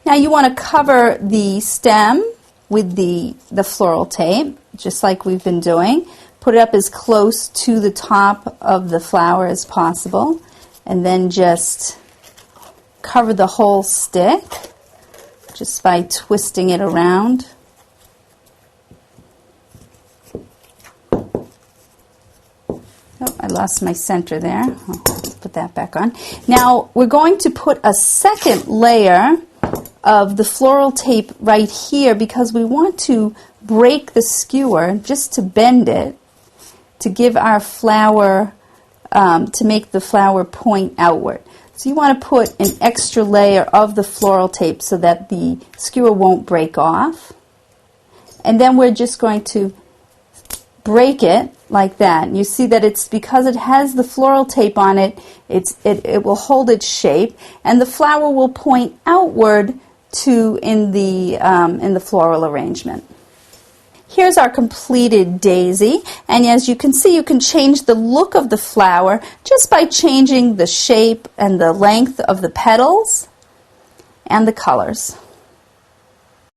Now you want to cover the stem with the floral tape, just like we've been doing. Put it up as close to the top of the flower as possible, and then just cover the whole stick just by twisting it around. Oh, I lost my center there. I'll put that back on. Now we're going to put a second layer of the floral tape right here because we want to break the skewer just to bend it, to give our flower, to make the flower point outward. So you want to put an extra layer of the floral tape so that the skewer won't break off. And then we're just going to break it like that. And you see that it's because it has the floral tape on it, it will hold its shape, and the flower will point outward to in the floral arrangement. Here's our completed daisy, and as you can see, you can change the look of the flower just by changing the shape and the length of the petals and the colors.